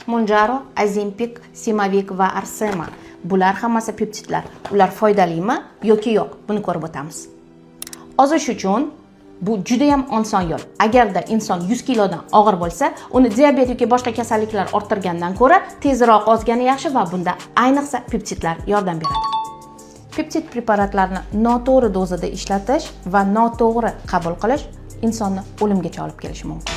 Mounjaro, Ozempic, Semavic va Arsema. Bular hammasi peptidlar. Ular foydalimi yoki yo'q? Buni ko'rib o'tamiz. Ozish uchun bu juda ham oson yo'l. Agarda inson 100 kilodan og'ir bo'lsa, uni diabet yoki boshqa kasalliklar orttirgandan ko'ra tezroq ozgani yaxshi va bunda ayniqsa peptidlar yordam beradi. Peptid preparatlarni noto'g'ri dozada ishlatish va noto'g'ri qabul qilish insonni o'limgacha olib kelishi mumkin.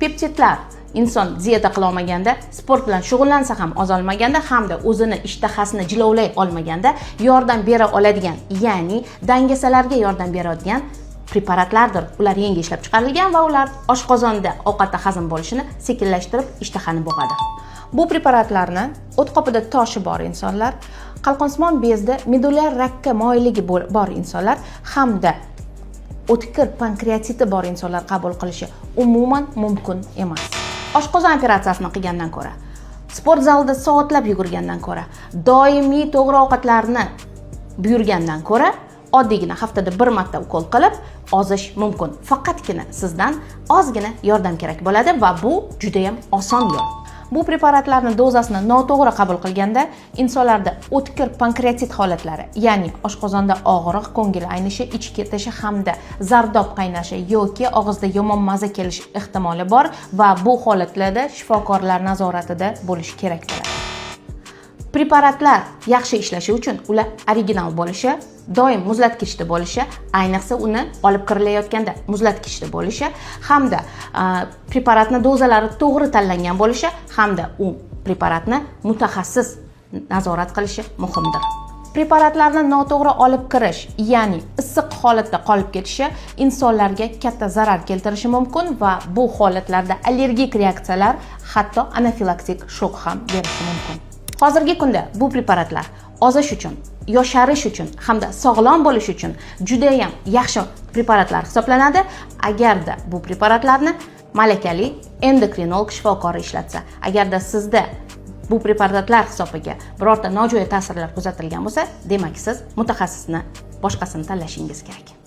Peptidlar inson dieta qila olmaganda, sport bilan shug'ullansa ham ozolmaganda hamda o'zini ishtahasini jilovlay olmaganda yordam bera oladigan, ya'ni dangasalarga yordam beradigan preparatlardir. Ular yangi ishlab chiqarilgan va ular oshqozonda ovqatda hazm bo'lishini sekinlashtirib, ishtahani bo'g'adi. Bu preparatlarni o'tqopida toshi bor insonlar, qalqonsimon bezda medulyar rakka moyilligi bor insonlar hamda o'tkir pankreatiti bor insonlar qabul qilishi umuman mumkin emas. Oshqozon operatsiyasini qilgandan ko'ra, sport zalida soatlab yugurgandan ko'ra, doimiy to'g'ri ovqatlarni buyurgandan ko'ra, oddiygina haftada bir marta ukol qilib ozish mumkin. Faqatgina sizdan ozgina yordam kerak bo'ladi va bu juda ham oson yo'l. Bu preparatlarni dozasini noto'g'ri qabul qilganda insonlarda o'tkir pankreatit holatlari, ya'ni oshqozonda og'riq, ko'ngil aynishi, ich ketishi hamda zardob qaynashi yoki og'izda yomon maza kelishi ehtimoli bor va bu holatlarda shifokorlar nazoratida bo'lish kerak bo'ladi. Preparatlar yaxshi ishlashi uchun ular original bo'lishi, doim muzlatgichda bo'lishi, ayniqsa uni olib kirilayotganda muzlatgichda bo'lishi hamda preparatni dozalari to'g'ri tanlangan bo'lishi hamda u preparatni mutaxassis nazorat qilishi muhimdir. Preparatlarni noto'g'ri olib kirish, ya'ni issiq holatda qolib ketishi insonlarga katta zarar keltirishi mumkin va bu holatlarda allergik reaksiyalar, hatto anafilaktik shok ham berishi mumkin. Hozirgi kunda bu preparatlar ozish uchun, yosharish uchun hamda sog'lom bo'lish uchun juda ham yaxshi preparatlar hisoblanadi. Agarda bu preparatlarni malakali endokrinolog shifokori ishlatsa, agarda sizda bu preparatlar hisobiga birorta nojo'ya ta'sirlar kuzatilgan bo'lsa, demak siz mutaxassisni boshqasini tanlashingiz kerak.